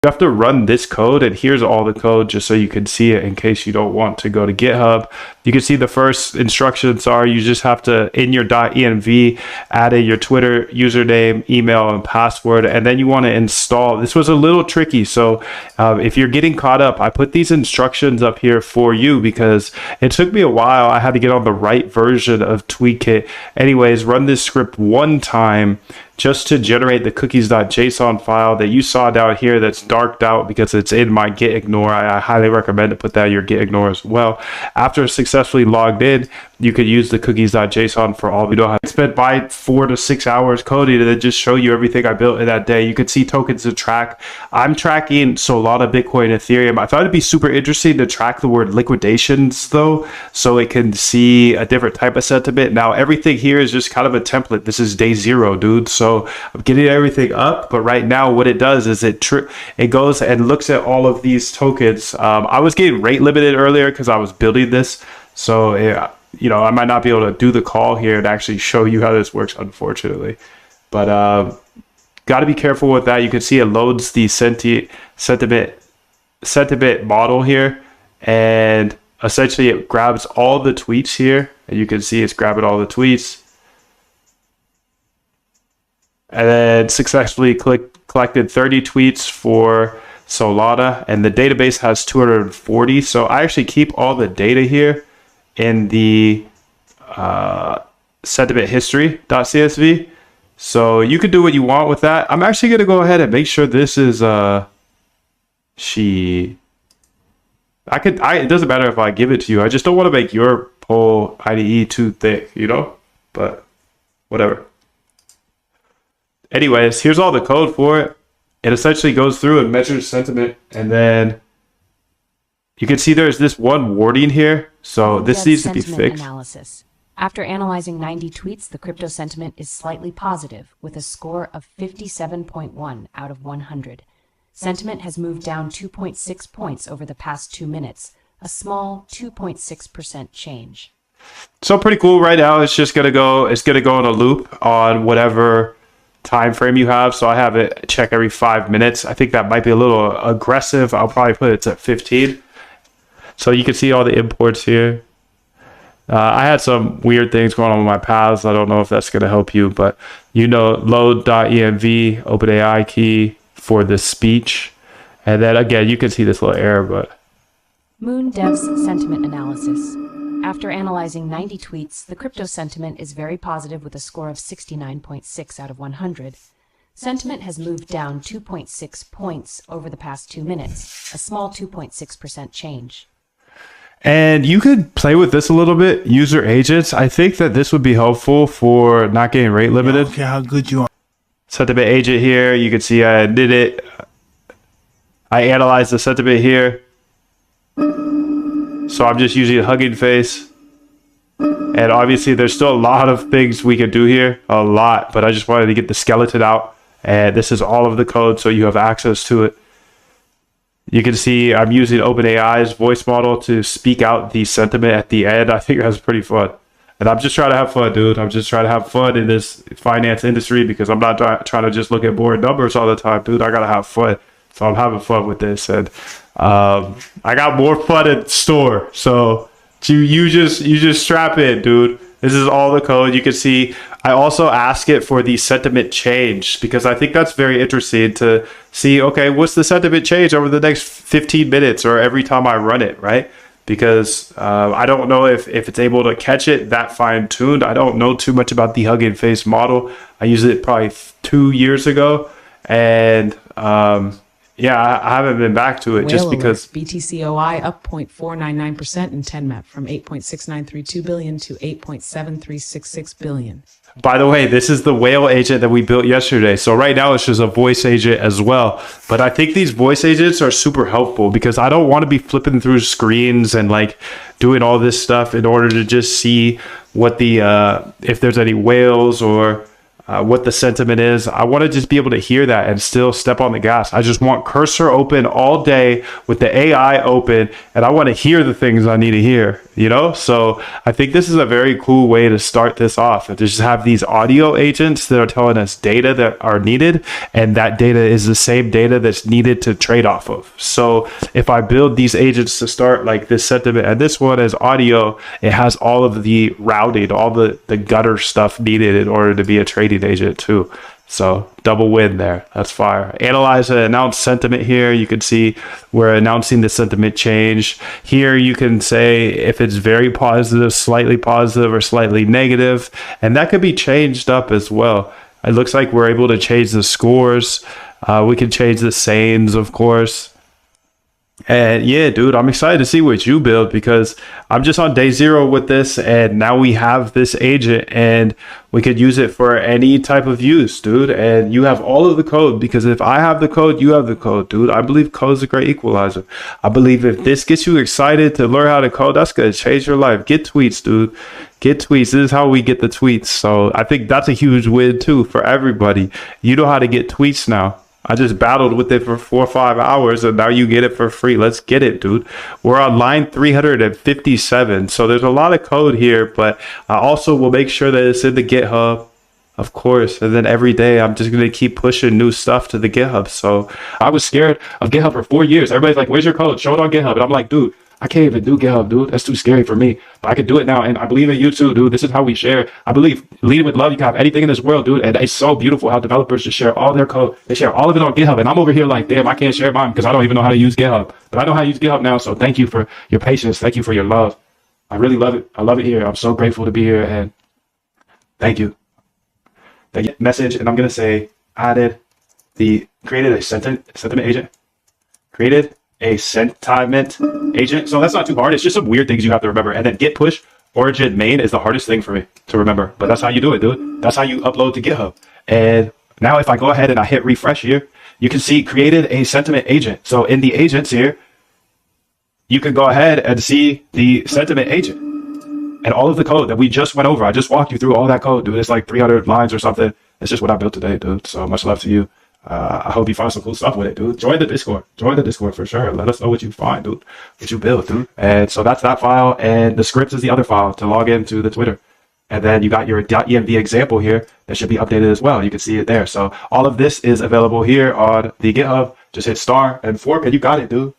You have to run this code, and here's all the code just so you can see it in case you don't want to go to GitHub. You can see the first instructions are you just have to, in your .env, add in your Twitter username, email, and password, and then you want to install. This was a little tricky, so if you're getting caught up, I put these instructions up here for you because it took me a while. I had to get on the right version of Tweakkit. Anyways, run this script one time just to generate the cookies.json file that you saw down here that's darked out because it's in my git ignore. I highly recommend to put that in your git ignore as well. After successfully logged in, you could use the cookies.json for all. We don't have to spend 4 to 6 hours coding to just show you everything I built in that day. You could see tokens to track. I'm tracking Solana, Bitcoin, Ethereum. I thought it'd be super interesting to track the word liquidations though, so it can see a different type of sentiment. Now everything here is just kind of a template. This is day 0, dude. So I'm getting everything up, but right now what it does is it goes and looks at all of these tokens. I was getting rate limited earlier because I was building this, so I might not be able to do the call here and actually show you how this works, unfortunately. But got to be careful with that. You can see it loads the sentiment model here, and essentially it grabs all the tweets here, and you can see it's grabbing all the tweets. And then successfully collected 30 tweets for Solana, and the database has 240. So I actually keep all the data here in the sentiment history.csv. So you can do what you want with that. I'm actually going to go ahead and make sure this is it doesn't matter if I give it to you. I just don't want to make your poll IDE too thick, but whatever. Anyways, here's all the code for it. It essentially goes through and measures sentiment, and then you can see there's this one warning here. So this needs to be fixed. Analysis. After analyzing 90 tweets, the crypto sentiment is slightly positive with a score of 57.1 out of 100. Sentiment has moved down 2.6 points over the past 2 minutes, a small 2.6% change. So pretty cool. Right now it's just gonna go in a loop on whatever time frame you have. So I have it check every 5 minutes. I think that might be a little aggressive. I'll probably put it at 15. So you can see all the imports here. I had some weird things going on with my paths. I don't know if that's going to help you, but load.env OpenAI key for the speech. And then again, you can see this little error, but Moon Dev's sentiment analysis. After analyzing 90 tweets, the crypto sentiment is very positive with a score of 69.6 out of 100. Sentiment has moved down 2.6 points over the past 2 minutes, a small 2.6% change. And you could play with this a little bit, user agents. I think that this would be helpful for not getting rate limited. Okay, how good you are. Sentiment agent here. You can see I did it. I analyzed the sentiment here. So I'm just using Hugging Face. And obviously there's still a lot of things we could do here. A lot. But I just wanted to get the skeleton out. And this is all of the code so you have access to it. You can see I'm using OpenAI's voice model to speak out the sentiment at the end. I think that's pretty fun. And I'm just trying to have fun, dude. I'm just trying to have fun in this finance industry because I'm not trying to just look at boring numbers all the time, dude. I got to have fun. So I'm having fun with this. And I got more fun in store. So you just strap in, dude. This is all the code. You can see I also ask it for the sentiment change because I think that's very interesting to see, okay, what's the sentiment change over the next 15 minutes or every time I run it, right? Because I don't know if it's able to catch it that fine-tuned. I don't know too much about the Hugging Face model. I used it probably 2 years ago. And yeah, I haven't been back to it just because BTCOI up 0.499% in 10MAP from 8.6932 billion to 8.7366 billion. By the way, this is the whale agent that we built yesterday. So right now it's just a voice agent as well. But I think these voice agents are super helpful because I don't want to be flipping through screens and like doing all this stuff in order to just see what the if there's any whales or what the sentiment is. I want to just be able to hear that and still step on the gas. I just want cursor open all day with the AI open, and I want to hear the things I need to hear, you know? So I think this is a very cool way to start this off, and to just have these audio agents that are telling us data that are needed, and that data is the same data that's needed to trade off of. So if I build these agents to start like this sentiment and this one as audio, it has all of the routing, all the gutter stuff needed in order to be a trading agent too. So double win there. That's fire. Analyze and announce sentiment here. You can see we're announcing the sentiment change. Here you can say if it's very positive, slightly positive, or slightly negative. And that could be changed up as well. It looks like we're able to change the scores. We can change the sayings, of course. And yeah, dude, I'm excited to see what you build, because I'm just on day 0 with this, and now we have this agent and we could use it for any type of use, dude. And you have all of the code, because if I have the code, you have the code, dude. I believe code is a great equalizer. I believe if this gets you excited to learn how to code, that's going to change your life. Get tweets, dude. Get tweets. This is how we get the tweets. So I think that's a huge win too for everybody. You know how to get tweets now. I just battled with it for 4 or 5 hours, and now you get it for free. Let's get it, dude. We're on line 357. So there's a lot of code here, but I also will make sure that it's in the GitHub, of course. And then every day I'm just going to keep pushing new stuff to the GitHub. So I was scared of GitHub for 4 years. Everybody's like, where's your code? Show it on GitHub. And I'm like, dude, I can't even do GitHub, dude. That's too scary for me. But I can do it now, and I believe in you too, dude. This is how we share. I believe leading with love. You can have anything in this world, dude. And it's so beautiful how developers just share all their code. They share all of it on GitHub, and I'm over here like, damn, I can't share mine because I don't even know how to use GitHub. But I know how to use GitHub now, so thank you for your patience. Thank you for your love. I really love it. I love it here. I'm so grateful to be here, and thank you. The message, and I'm gonna say created a sentiment agent. Created a sentiment agent. So that's not too hard. It's just some weird things you have to remember. And then git push origin main is the hardest thing for me to remember. But that's how you do it, dude. That's how you upload to GitHub. And now if I go ahead and I hit refresh here, you can see created a sentiment agent. So in the agents here, you can go ahead and see the sentiment agent and all of the code that we just went over. I just walked you through all that code, dude. It's like 300 lines or something. It's just what I built today, dude. So much love to you. I hope you find some cool stuff with it, dude. Join the Discord. Join the Discord for sure. Let us know what you find, dude. What you build, dude. And so that's that file. And the scripts is the other file to log into the Twitter. And then you got your .env example here that should be updated as well. You can see it there. So all of this is available here on the GitHub. Just hit star and fork and you got it, dude.